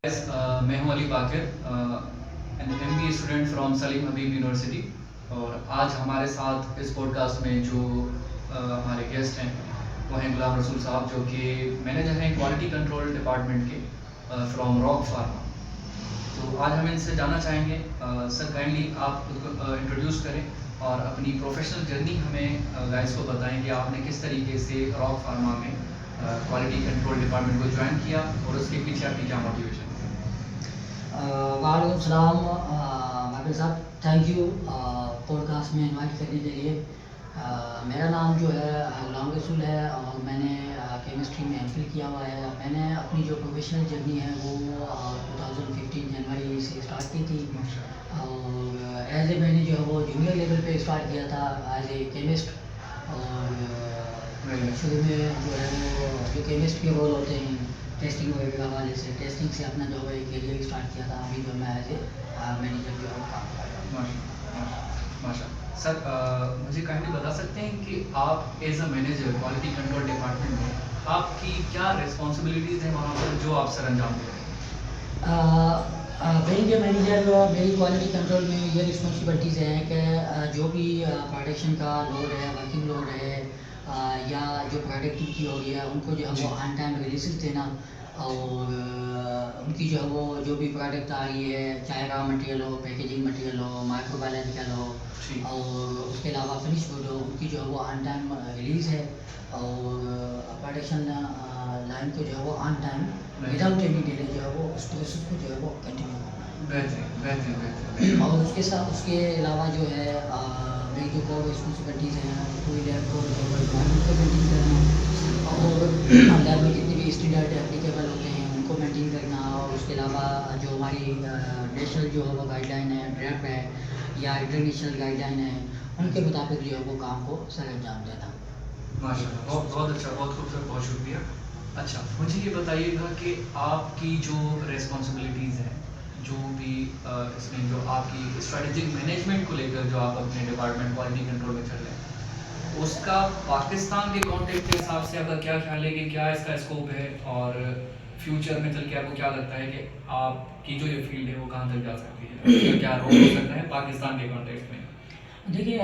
मैं हूं Ali Baqir, an MBA student from Salim Habib university. और आज हमारे साथ इस पॉडकास्ट में जो हमारे गेस्ट हैं वो हैं गुलाम रसूल साहब, जो कि मैनेजर हैं क्वालिटी कंट्रोल डिपार्टमेंट के फ्रॉम रॉक फार्मा। तो आज हम इनसे जानना चाहेंगे, सर काइंडली आप इंट्रोड्यूस करें और अपनी प्रोफेशनल जर्नी हमें गाइस को बताएं कि आपने किस तरीके से रॉक फार्मा में क्वालिटी कंट्रोल डिपार्टमेंट को ज्वाइन किया और उसके पीछे आपकी क्या मोटिवेशन। वालेकुम सलाम माकिर साहब, थैंक यू पॉडकास्ट में इनवाइट करने के लिए। मेरा नाम जो है गुलाम रसूल है और मैंने केमिस्ट्री में एमफिल किया हुआ है। मैंने अपनी जो प्रोफेशनल जर्नी है वो 2015 जनवरी से स्टार्ट की थी और एज ए मैंने जो है वो जूनियर लेवल पे स्टार्ट किया था एज ए केमिस्ट। और शुरू में जो है वो जो केमिस्ट के रोल होते हैं टेस्टिंग वगैरह के हवाले से, टेस्टिंग से अपना जो है करियर स्टार्ट किया था। अभी जो मैं एज ए मैनेजर जो है काम कर रहा हूँ। माशा सर, मुझे काइंडली बता सकते हैं कि आप as a manager quality control department में आपकी क्या रिस्पॉन्सिबिलिटीज़ हैं वहाँ पर जो आप सर अंजाम दे रहे हैं। बीइंग ए मैनेजर मेरी क्वालिटी कंट्रोल में ये रिस्पॉन्सिबिलिटीज़ हैं कि जो भी प्रोडक्शन का लोड है, वर्किंग लोड है या जो प्रोडक्टिविटी हो रही है उनको जो है वो ऑन टाइम रिलीज देना और उनकी जो है वो जो भी प्रोडक्ट आ रही है, चाहे रॉ मटेरियल हो, पैकेजिंग मटेरियल हो, माइक्रो बायोलॉजिकल हो और उसके अलावा फिनिश गुड हो, उनकी जो है वो ऑन टाइम रिलीज़ है और प्रोडक्शन लाइन को जो है वो on time without any delay जो है वो उस प्रोसेस को जो है वो कंटिन्यू करना। और उसके साथ उसके अलावा जो है मेरी जो कोर रिस्पॉन्सिबिलिटीज़ हैं पूरी लैब को रिक्वायरमेंट को मेंटेन करना और लैब में जितने भी स्टैंडर्ड एप्लीकेबल होते हैं उनको मेंटेन करना। और उसके अलावा जो हमारी नेशनल जो है वो गाइडलाइन है, ड्रैप है या इंटरनेशनल गाइडलाइन है, उनके मुताबिक जो है वो काम को सर अंजाम देना। माशाल्लाह, बहुत बहुत अच्छा, बहुत खूबसूरत, बहुत शुक्रिया। अच्छा, मुझे ये बताइएगा कि आपकी जो रिस्पॉन्सिबिलिटीज़ हैं, जो भी इसमें जो आपकी स्ट्रेटेजिक मैनेजमेंट को लेकर जो आप अपने डिपार्टमेंट क्वालिटी कंट्रोल में चल रहे हैं, उसका पाकिस्तान के कॉन्टेक्स्ट के हिसाब से आपका क्या ख्याल है कि क्या इसका स्कोप है और फ्यूचर में चल के आपको क्या लगता है कि आपकी जो ये फील्ड है वो कहाँ तक जा सकती है, उसका क्या रोल हो सकता है पाकिस्तान के कॉन्टेक्स्ट में। देखिए,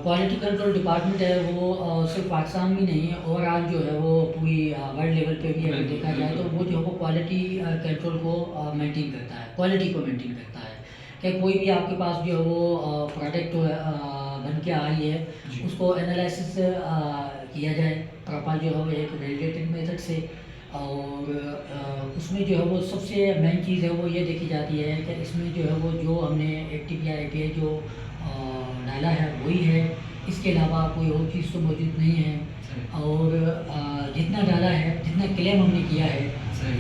क्वालिटी कंट्रोल डिपार्टमेंट है वो सिर्फ पाकिस्तान में नहीं है, ओवरऑल जो है वो पूरी वर्ल्ड लेवल पे भी अगर देखा जाए तो वो जो है वो क्वालिटी कंट्रोल को मेंटेन करता है, क्वालिटी को मेंटेन करता है कि कोई भी आपके पास जो है वो प्रोडक्ट बन के आ रही है उसको एनालिसिस किया जाए प्रॉपर जो है वो एक वैलिडेटेड मेथड से। और उसमें जो है वो सबसे मेन चीज़ है वो ये देखी जाती है कि इसमें जो है वो जो हमने एक्टिव या API जो डाला है वही है, इसके अलावा कोई और चीज़ तो मौजूद नहीं है और जितना डाला है, जितना क्लेम हमने किया है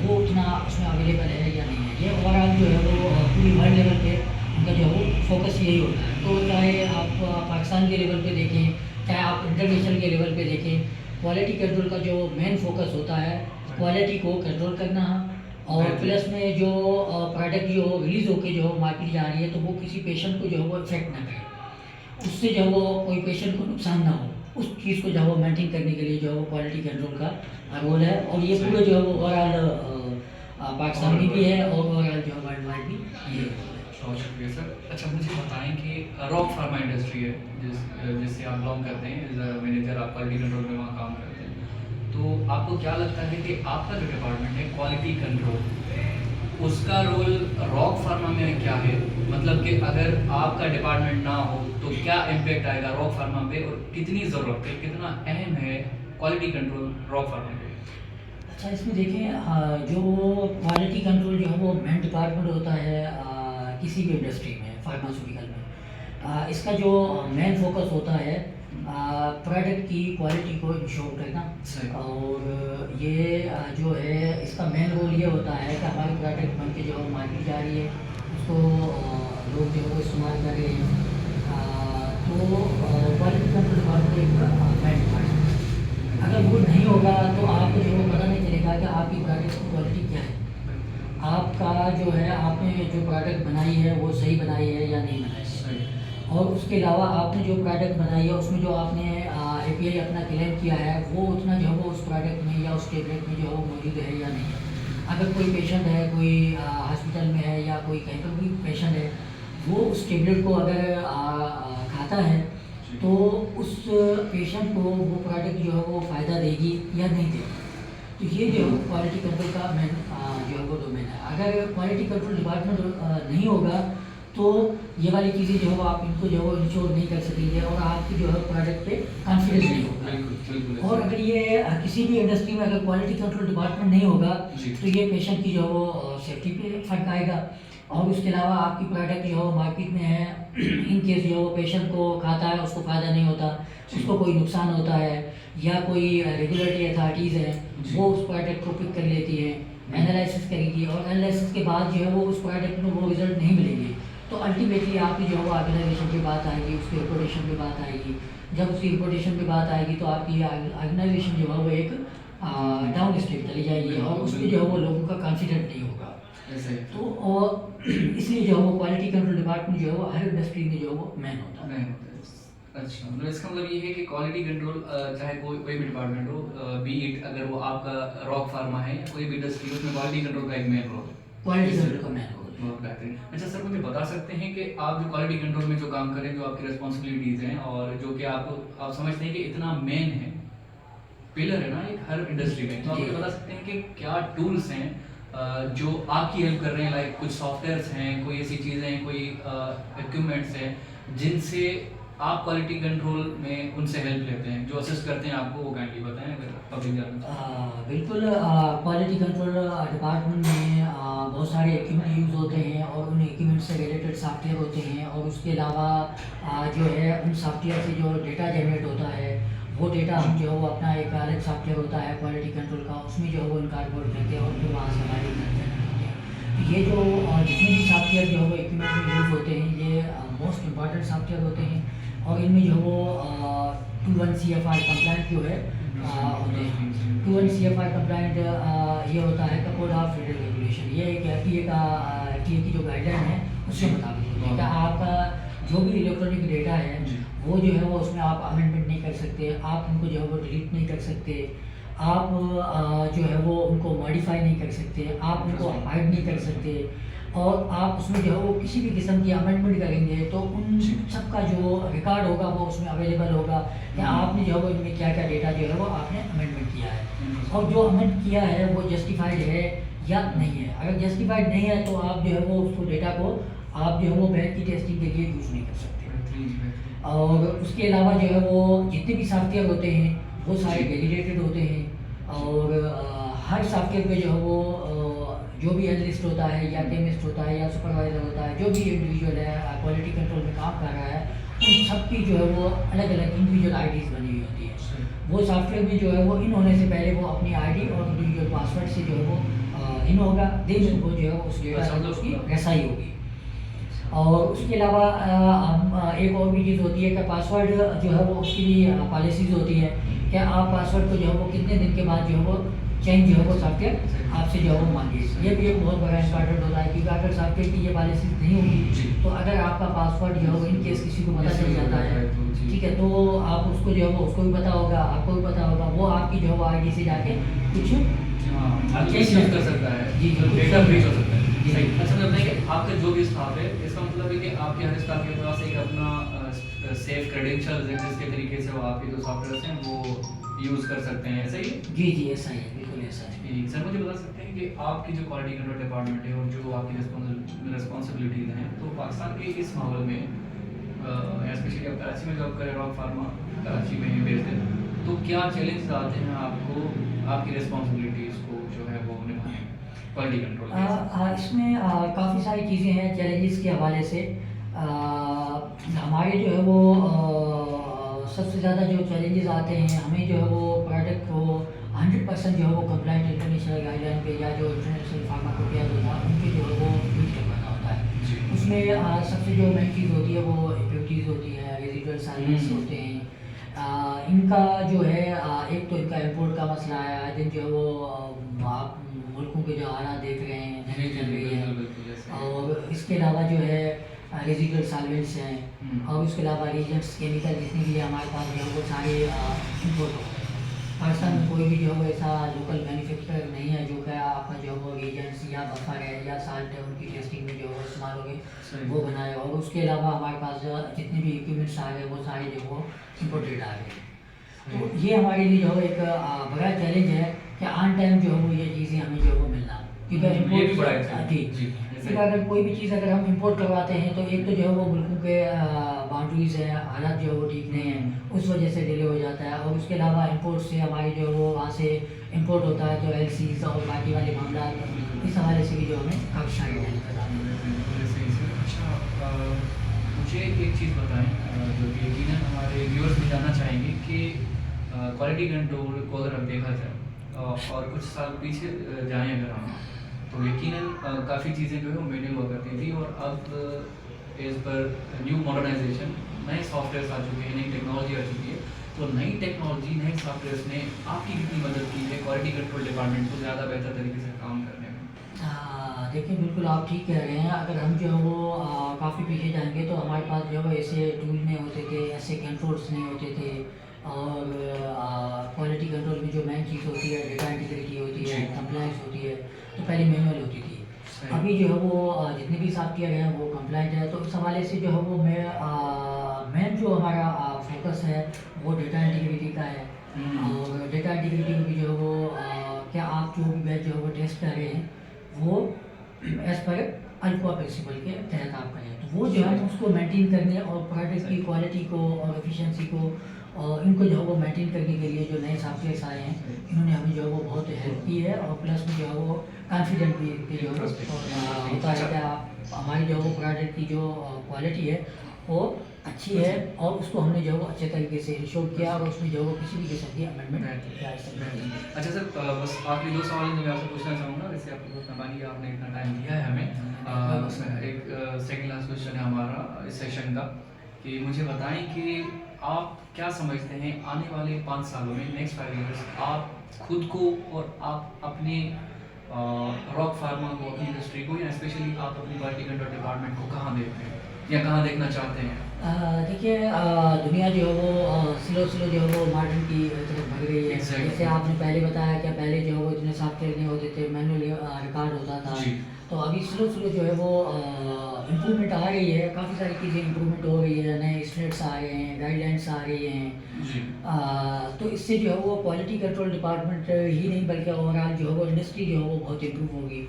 वो उतना उसमें अवेलेबल है या नहीं है। ये ओवरऑल जो है वो पूरी वर्ल्ड लेवल पे उनका जो है वो फोकस यही होता है। तो चाहे आप पाकिस्तान के लेवल पे देखें, चाहे आप इंटरनेशनल के लेवल पे देखें, क्वालिटी कंट्रोल का जो मेन फोकस होता है क्वालिटी को कंट्रोल करना और प्लस में जो प्रोडक्ट जो रिलीज़ होके जो मार्केट जा रही है तो वो किसी पेशेंट को जो है वो इफेक्ट ना करे, उससे जो है वो कोई पेशेंट को नुकसान ना हो, उस चीज़ को जो है वो मेंटेन करने के लिए जो है वो क्वालिटी कंट्रोल का रोल है। और ये पूरे जो है वो ओवरऑल पाकिस्तान में भी है और ओवरऑल जो है वर्ल्ड वाइड भी ये बहुत शुक्रिया सर। अच्छा, मुझे बताएं कि रॉक फार्मा इंडस्ट्री है जिससे आप बिलोंग करते हैं, एज अ मैनेजर आप क्वालिटी कंट्रोल में वहाँ काम करते हैं, तो आपको क्या लगता है कि आपका जो डिपार्टमेंट है क्वालिटी कंट्रोल, उसका रोल रॉक फार्मा में क्या है? मतलब कि अगर आपका डिपार्टमेंट ना हो तो क्या इम्पैक्ट आएगा रॉक फार्मा पे और कितनी ज़रूरत है, कितना अहम है क्वालिटी कंट्रोल रॉक फार्मा पे? अच्छा, इसमें देखें जो क्वालिटी कंट्रोल जो है वो मेन डिपार्टमेंट होता है किसी भी इंडस्ट्री में, फार्मास्यूटिकल में। इसका जो मेन फोकस होता है प्रोडक्ट की क्वालिटी को इंश्योर करना और ये जो है इसका मेन रोल ये होता है कि हमारी प्रोडक्ट बन के जो मार्केट जा रही है उसको लोग जो है वो इस्तेमाल कर रहे हैं। तो क्वालिटी कंट्रोल डिपार्टमेंट एक मेन डिपार्टमेंट है। अगर वो नहीं होगा तो आपको जो है पता नहीं चलेगा कि आपकी प्रोडक्ट की क्वालिटी क्या है, आपका जो है आपने जो प्रोडक्ट बनाई है वो सही बनाई है या नहीं बनाई है। और उसके अलावा आपने जो प्रोडक्ट बनाई है उसमें जो आपने API अपना क्लेम किया है वो उतना जो है वो उस प्रोडक्ट में या उस टेबलेट में जो है वो मौजूद है या नहीं है। अगर कोई पेशेंट है, कोई वो उस टेबलेट को अगर खाता है जी। तो उस पेशेंट को वो प्रोडक्ट जो है वो फ़ायदा देगी या नहीं देगी। तो ये जो है क्वालिटी कंट्रोल का मेन जो है वो डोमेन है। अगर क्वालिटी कंट्रोल डिपार्टमेंट नहीं होगा तो ये वाली चीज़ें जो है वो आप इनको जो है वो इंश्योर नहीं कर सकेंगे और आपकी जो है प्रोडक्ट पे कॉन्फिडेंस नहीं होगा। बिल्कुल बिल्कुल और अगर ये किसी भी इंडस्ट्री में अगर क्वालिटी कंट्रोल डिपार्टमेंट नहीं होगा जी। तो ये पेशेंट की जो है वो सेफ्टी पे फर्क आएगा। और उसके अलावा आपकी प्रोडक्ट जो है वो मार्केट में है, इन केस जो है वो पेशेंट को खाता है उसको फ़ायदा नहीं होता, उसको कोई नुकसान होता है या कोई रेगुलेटरी अथॉरिटीज़ हैं जी। वो उस प्रोडक्ट को पिक कर लेती है, एनालिसिस करेगी और एनालिसिस के बाद जो है वो उस प्रोडक्ट में वो रिजल्ट नहीं मिलेंगे तो अल्टीमेटली आपकी जो है वो ऑर्गेनाइजेशन पे बात आएगी, उसकी रिपोर्टेशन पे बात आएगी। जब उसकी रिपोर्टेशन पे बात आएगी तो आपकी ऑर्गेनाइजेशन जो है वो एक डाउन स्टेप चली जाएगी और उसमें जो है वो लोगों का कॉन्फिडेंट नहीं होगा। ऐसे ही। तो और इसलिए जो है वो क्वालिटी कंट्रोल डिपार्टमेंट जो है वो हर इंडस्ट्री में जो है वो मैन होता है। नहीं होता है। अच्छा, मतलब इसका मतलब ये है कि क्वालिटी कंट्रोल चाहे कोई भी डिपार्टमेंट हो, बी इट अगर वो आपका रॉक फार्मा है या कोई भी इंडस्ट्री है, उसमें क्वालिटी कंट्रोल का एक मेन रोल है। क्वालिटी कंट्रोल का मैन रोल। बहुत बेहतरीन। अच्छा सर, मुझे बता सकते हैं कि आप जो क्वालिटी कंट्रोल में जो काम करें, जो आपकी रिस्पॉन्सिबिलिटीज़ हैं और जो कि आप समझते हैं कि इतना मेन है, पिलर है ना एक हर इंडस्ट्री में, तो आप जी। मुझे बता सकते हैं कि क्या टूल्स हैं जो आपकी हेल्प कर रहे हैं, लाइक कुछ सॉफ्टवेयर्स हैं, कोई ऐसी चीज़ें हैं, कोई इक्विपमेंट्स हैं जिनसे आप क्वालिटी कंट्रोल में उनसे हेल्प लेते हैं, जो असिस्ट करते हैं आपको, वो काइंडली बताएं अगर पब्लिक जानना चाहे। बिल्कुल क्वालिटी कंट्रोल डिपार्टमेंट में बहुत सारे इक्विपमेंट यूज़ होते हैं और उन इक्विपमेंट से रिलेटेड सॉफ्टवेयर होते हैं और उसके अलावा जो है उन सॉफ्टवेयर से जो डेटा जनरेट होता है वो डेटा हम जो है वो अपना एक अलग सॉफ्टवेयर होता है क्वालिटी कंट्रोल का, उसमें जो है वो इनकॉर्पोरेट करते हैं और फिर वहाँ से हमारे जनरेट होते हैं। तो ये जो जितने भी सॉफ्टवेयर जो है वो इक्विपमेंट में यूज़ होते हैं ये मोस्ट इम्पॉर्टेंट सॉफ्टवेयर होते हैं और इनमें जो है वो 21 CFR कंप्लाइंट जो है होते हैं। 21 CFR कंप्लाइंट ये होता है का कोड ऑफ फेडरल रेगुलेशन, ये एक FDA की जो गाइडलाइन है उसके मुताबिक होता है कि आपका जो भी इलेक्ट्रॉनिक डेटा है वो जो है वो उसमें आप अमेंडमेंट नहीं कर सकते, आप उनको जो है वो डिलीट नहीं कर सकते, आप जो है वो उनको मॉडिफाई नहीं कर सकते, आप उनको हाइड नहीं कर सकते और आप उसमें जो है वो किसी भी किस्म की अमेंडमेंट करेंगे तो उन सब का जो रिकॉर्ड होगा वो उसमें अवेलेबल होगा कि आपने जो है वो इनमें क्या क्या डेटा जो है वो आपने अमेंडमेंट किया है और जो अमेंड किया है वो जस्टिफाइड है या नहीं है। अगर जस्टिफाइड नहीं है तो आप जो है वो उसको डेटा को आप जो है वो बैंक की टेस्टिंग के लिए यूज़ नहीं कर सकते। और उसके अलावा जो है वो जितने भी सॉफ्टवेयर होते हैं वो सारे वैलिडेटेड होते हैं और हर सॉफ्टवेयर पे जो है वो जो भी एनालिस्ट होता है या केमिस्ट होता है या सुपरवाइज़र होता है, जो भी इंडिविजुअल है क्वालिटी कंट्रोल में काम कर रहा है, उन सब की जो है वो अलग अलग इंडिविजुअल आईडीज़ बनी हुई होती है। वो सॉफ्टवेयर में जो है वो इन होने से पहले वो अपनी आईडी और इंडिविजुअल पासवर्ड से जो है वो इन होगा, देन उनको जो है उस डेटा उसकी रसाई होगी। और उसके अलावा हम एक और भी चीज़ होती है कि पासवर्ड जो है वो उसकी भी पॉलिसीज़ होती है कि आप पासवर्ड को जो है वो कितने दिन के बाद जो है वो चेंज जो है वो सॉफ्टवेयर आपसे जो है वो मांगे। ये भी एक बहुत बड़ा इंपॉर्टेंट होता है क्योंकि अगर सॉफ्टवेयर की ये पॉलिसीज नहीं होगी तो अगर आपका पासवर्ड जो है वो इन केस किसी को पता चल जाता है, ठीक है, तो आप उसको जो है वो उसको भी पता होगा, आपको भी पता होगा, वो आपकी जो है वो आईडी से जाके कुछ यूज़ कर सकता है, जी डेटा ब्रीच हो सकता है। जी। सही। अच्छा, मतलब है कि आपका जो भी स्टाफ है, इसका मतलब है कि आपके हर स्टाफ के पास एक अपना सेफ क्रेडेंशियल्स है जिसके तरीके से वो आपके जो सॉफ्टवेयर हैं वो यूज़ कर सकते हैं, ऐसा ही है? जी ऐसा ही है, बिल्कुल ऐसा है। जी सर, मुझे बता सकते हैं कि आपकी जो क्वालिटी कंट्रोल डिपार्टमेंट है और जो आपकी रिस्पॉन्सिबिलिटीज़ हैं, तो पाकिस्तान के इस माहौल में स्पेशली आप कराची में जॉब करें, रॉक फार्मा कराची में ही बेस्ड है, तो क्या चैलेंज आते हैं आपको आपकी रिस्पॉन्सिबिलिटीज़ को जो है वो निभाने में क्वालिटी कंट्रोल? इसमें काफ़ी सारी चीज़ें हैं चैलेंजेस के हवाले से। हमारे जो है वो सबसे ज़्यादा जो चैलेंजेस आते हैं हमें जो है वो प्रोडक्ट को 100% जो है वो कंप्लाइंट इंटरनेशनल गाइडलाइन पे या जो इंटरनेशनल फार्माकोपिया होता है उनके जो है वो मीट करवाना होता है। उसमें सबसे जो मेन चीज़ होती है वो इम्प्योरिटीज़ होती है, रेजिडुअल सॉल्वेंट्स होते हैं। इनका जो है एक तो इनका इम्पोर्ट का मसला है, आई थिंक जो है वो आप मुल्कों के जो हालात देख रहे हैं नहीं चल रही है। और इसके अलावा जो है रेजिडुअल सॉल्वेंट्स हैं और उसके अलावा रिएजेंट्स केमिकल जितने भी हमारे पास जो है वो सारे इम्पोर्ट होते हैं। पाकिस्तान में कोई भी जो है वो ऐसा लोकल मैन्युफैक्चरर नहीं है जो कि आपका जो है वो रिएजेंट्स या बफर है या साल्ट है उनकी टेस्टिंग में जो है वो मानोगे सही। वो बनाए, और उसके अलावा हमारे पास जो जितने भी इक्विपमेंट्स आ गए वो सारे जो वो इम्पोर्टेड आ गए। तो ये हमारे लिए जो है एक बड़ा चैलेंज है कि ऑन टाइम जो है वो ये चीज़ें हमें जो है वो मिलना, क्योंकि ये भी import- बड़ा है। जी जी फिर अगर कोई भी चीज़ अगर हम इंपोर्ट करवाते हैं तो एक तो जो है वो मुल्कों के बाउंड्रीज है, हालात जो है वो ठीक नहीं है, उस वजह से डिले हो जाता है। और उसके अलावा इंपोर्ट से हमारी जो है वो वहाँ से इंपोर्ट होता है तो एलसीज और बाकी वाले मामला, इस हवाले से भी जो हमें काफ़ी सारी दिक्कत आती है। बिल्कुल सही से। अच्छा, मुझे एक चीज़ बताएं, जो कि यकीनन हमारे व्यूअर्स भी जानना चाहेंगे कि क्वालिटी कंट्रोल को अगर हम देखा जाए और कुछ साल पीछे जाएं अगर हम, तो यकीनन काफ़ी चीज़ें जो है वो मैनुअल हुआ करती थी, और अब एज पर न्यू मॉडर्नाइजेशन नए सॉफ्टवेयर आ चुके हैं, नई टेक्नोलॉजी आ चुकी है। तो नई टेक्नोलॉजी, नए सॉफ्टवेयर ने आपकी कितनी मदद की है क्वालिटी कंट्रोल डिपार्टमेंट को ज़्यादा बेहतर तरीके से काम करने में? देखिए बिल्कुल आप ठीक कह रहे हैं। अगर हम जो है वो काफ़ी पीछे जाएंगे तो हमारे पास जो है ऐसे टूल नहीं होते थे, ऐसे कंट्रोल्स नहीं होते थे, और क्वालिटी कंट्रोल में जो मेन चीज़ होती है डेटा इंटीग्रिटी होती है, जी। कंप्लायंस होती है, तो पहले मैनुअल होती थी। सही। अभी जो है वो जितने भी सॉफ्टवेयर हैं वो कंप्लाइंट है, तो इस हवाले से जो है वो मेन जो हमारा फोकस है वो डेटा इंटीग्रिटी का है। और डेटा इंटीग्रिटी में भी जो है वो क्या आप जो भी बैच जो है वो टेस्ट कर रहे हैं वो एज पर अल्फा प्रिंसिपल के तहत आप करें, तो वो जो है उसको मेंटेन करने और प्रोडक्ट की क्वालिटी को और एफिशिएंसी को और इनको जो है वो मेंटेन करने के लिए जो नए सॉफ्टवेयर आए हैं इन्होंने हमें जो है वो बहुत हेल्प की है, और प्लस में जो है वो कॉन्फिडेंट भी जो है होता है कि हमारी जो है वो प्रोडक्ट की जो क्वालिटी है वो अच्छी है, और उसको हमने जो है वो अच्छे तरीके से इंश्योर किया, और उसमें जो है वो किसी भी किस्म की अमेंडमेंट या इस तरह की। अच्छा सर, बस आखिरी 2 सवाल हैं जो मैं आपसे पूछना चाहूँगा। वैसे आपकी बहुत मेहरबानी है, आपने इतना टाइम दिया है हमें। एक सेकंड लास्ट क्वेश्चन है हमारा इस सेशन का, कि मुझे बताएं कि आप क्या समझते हैं आने वाले 5 सालों में, नेक्स्ट 5 इयर्स, आप खुद को और आप अपने रॉक फार्मा को, अपनी इंडस्ट्री को, या स्पेशली आप अपनी क्वालिटी कंट्रोल डिपार्टमेंट को कहाँ देखते हैं या कहाँ देखना चाहते हैं? देखिए दुनिया जो है वो स्लो स्लो जो है वो मॉडर्न की तरफ बढ़ रही है। Exactly. जैसे आपने पहले बताया कि पहले जो है वो इतने सॉफ्टवेयर नहीं होते थे, मैनुअली रिकॉर्ड होता था। जी। तो अभी स्लो स्लो जो है वो इम्प्रूवमेंट आ रही है, काफ़ी सारी चीज़ें इम्प्रूवमेंट हो रही है, नए स्टैंडर्ड्स आ रहे हैं, गाइडलाइंस आ रही हैं। जी। तो इससे जो है वो क्वालिटी कंट्रोल डिपार्टमेंट ही नहीं बल्कि ओवरऑल जो है वो इंडस्ट्री जो है वो बहुत इम्प्रूव होगी।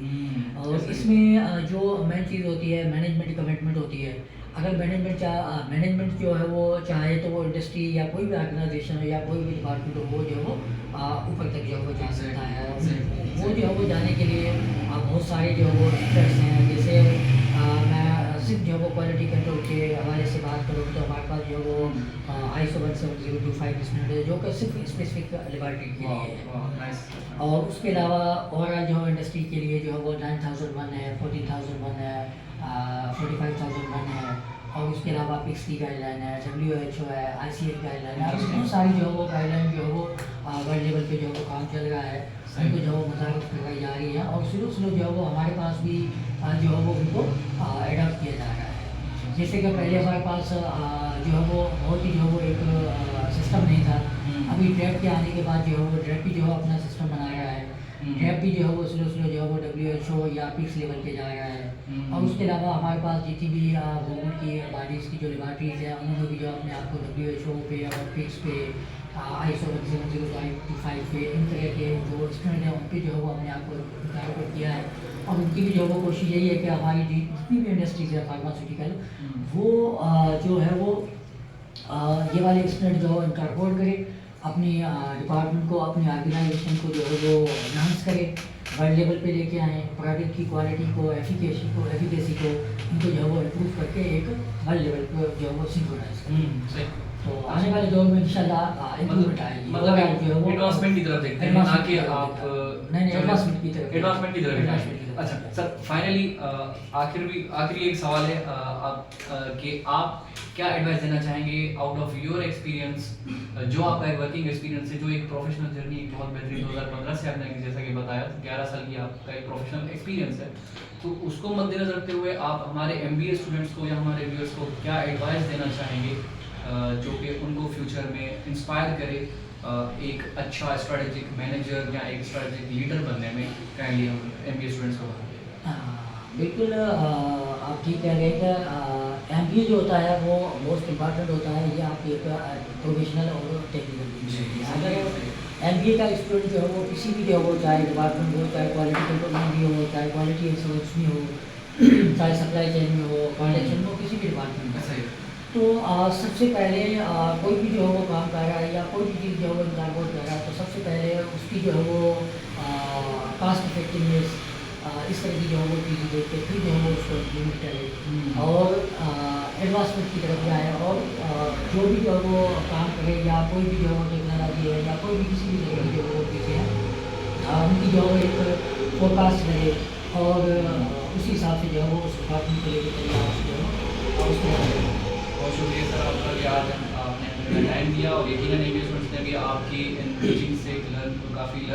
और इसमें जो मेन चीज़ होती है मैनेजमेंट कमिटमेंट होती है। अगर मैनेजमेंट जो है वो चाहे तो वो इंडस्ट्री या कोई भी ऑर्गेनाइजेशन हो या कोई भी डिपार्टमेंट हो वो जो है वो ऊपर तक जो है वो जा सकता है। वो जो है वो जाने के लिए बहुत सारे जो है वो स्टेप्स हैं। जैसे मैं सिर्फ जो है वो क्वालिटी कंट्रोल के हवाले से बात करूँ तो हमारे पास जो है वो ISO 17025 स्टैंडर्ड है जो कि सिर्फ स्पेसिफिक लेबोरेटरी के लिए है। और उसके अलावा ओवरऑल जो इंडस्ट्री के लिए जो है वो 9001 है, 14001 है, 45,001 है, और उसके अलावा PICS की गाइडलाइन है, WHO है, ICH गाइडलाइन है। बहुत सारी जो है वो गाइडलाइन जो है वो वर्ल्ड लेवल पे जो है वो काम चल रहा है, उनको जो है वो मुताबिक करवाई जा रही है, और स्लो स्लो जो है वो हमारे पास भी जो है वो उनको एडॉप्ट किया जा रहा है। जैसे कि पहले हमारे पास जो है वो बहुत ही जो है वो एक सिस्टम नहीं था। अभी ड्रैप के आने के बाद जो है वो ड्रैप भी जो है अपना सिस्टम बना रहा है। ड्रैप भी जो है वो स्लो स्लो जो है वो WHO या PICS लेवल पे जा रहा है। और उसके अलावा हमारे पास जितनी भी गवर्नमेंट की बॉडीज़ की जो लेबॉरेटरीज है उन्होंने भी जो अपने आप को WHO पे और PICS पे ISO 17025 पे इन तरह के जो स्टैंडर्ड है उन पे जो है वो अपने आप को उतार किया है। और उनकी भी जो है वो कोशिश यही है कि हमारी जितनी भी इंडस्ट्रीज है फार्मास्यूटिकल वो जो है वो ये वाले स्टैंडर्ड जो है इंकॉर्पोरेट करे, अपनी डिपार्टमेंट को, अपनी ऑर्गेनाइजेशन को जो है वो एनहांस करे, वर्ल्ड लेवल पे लेके आएँ, प्रोडक्ट की क्वालिटी को, एफिकेसी को इनको जो है वो इम्प्रूव करके एक वर्ल्ड लेवल पे जो है वो सिंक्रोनाइज करें। सही। तो आने वाले दौर में इंशाल्लाह इम्प्रूवमेंट आएगी। मतलब ओवरऑल जो है वो एडवांसमेंट की तरफ देखते हैं, ना कि आप नहीं एडवांसमेंट की तरफ एडवांसमेंट की तरफ Advancement देखते की हैं। तरफ। अच्छा सर, फाइनली आखिरी एक सवाल है, कि आप क्या एडवाइस देना चाहेंगे आउट ऑफ योर एक्सपीरियंस, जो आपका एक वर्किंग एक्सपीरियंस है, जो एक प्रोफेशनल जर्नी बहुत बेहतरीन 2015 से आपने जैसा कि बताया 11 साल की आपका एक प्रोफेशनल एक्सपीरियंस है, तो उसको मद्देनजर रखते हुए आप हमारे MBA स्टूडेंट्स को या हमारे व्यूअर्स को क्या एडवाइस देना चाहेंगे जो कि उनको फ्यूचर में इंस्पायर करे एक अच्छा स्ट्रेटेजिक मैनेजर या एक स्ट्रेटेजिक लीडर बनने में? काइंडली हम MBA स्टूडेंट्स को बताएं। बिल्कुल आप ठीक है रहेगा। एमबीए जो होता है वो मोस्ट इम्पॉर्टेंट होता है, ये आपकी एक प्रोफेशनल और टेक्निकल जी, डिग्री है। सही है, अगर एमबीए का स्टूडेंट जो है वो किसी भी जो हो, चाहे डिपार्टमेंट हो, चाहे क्वालिटी कंट्रोल में भी हो, चाहे क्वालिटी एश्योरेंस में हो, चाहे सप्लाई चेन में हो, प्रोडक्शन में हो, किसी भी डिपार्टमेंट में, सही है। तो सबसे पहले कोई भी जो है वो काम कर रहा है या कोई भी चीज़ जो है वो इंतजाम कर रहा है, तो सबसे पहले उसकी जो है वो कास्ट इफेक्टिवनेस, इस तरह की जो है वो चीज़ें देख के फिर जो है वो उसको इम्प्लीमेंट करें और एडवांसमेंट की तरफ जाए और जो भी जो है वो काम करे या कोई भी जो है वो टेक्नोलॉजी है या कोई भी किसी भी तरह की जो है वो चीज़ें हैं, उनकी जो है एक फोरकास्ट लगे और उसी हिसाब से जो है वो उस डिपार्टमेंट को लेकर चले आप जो है उस तरह बहुत शुक्रिया सर आपका कि आज आपने हमें टाइम दिया और यकीनन एमबीए स्टूडेंट्स ने भी आपकी इन टीचिंग से काफ़ी